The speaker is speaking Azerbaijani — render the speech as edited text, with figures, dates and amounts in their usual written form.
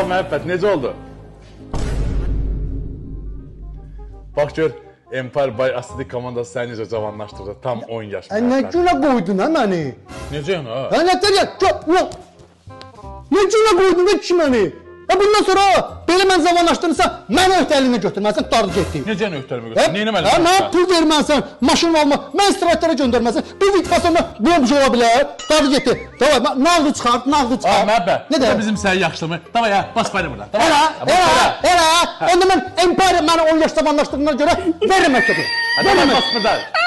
ol məhəbbət, necə oldu? Bax gör, Empire by Acidic komandası səni necə cavanlaşdırdı, tam 10 yaş. Nə günə qoydun ha məni? Necə yəni ha? Ha nətər ya? Nə günə qoydun da ki məni? Ha bundan sonra belə mən zamanlaşdırırsa, məni öhdəliyinə götürməlisən, dardı getdin. Necə yəni öhdəliyinə götürməlisən? Nə eləməlisən? Ha mənə pul verməlisən, maşın almaq, mən istirahətlərə göndərməlisən. Bir videosunda bu ola bilər, dardı getdi. Davay, nağdı çıxart, nağdı çıxart. Məhəbbət, Nə də? bizim sənin yaxşılığımı. Davay ya, bas bayram buradan. Elə. Onda mən Empire məni 10 yaş zamanlaşdırdığına görə verirəm məktəbi. Hadi bas buradan.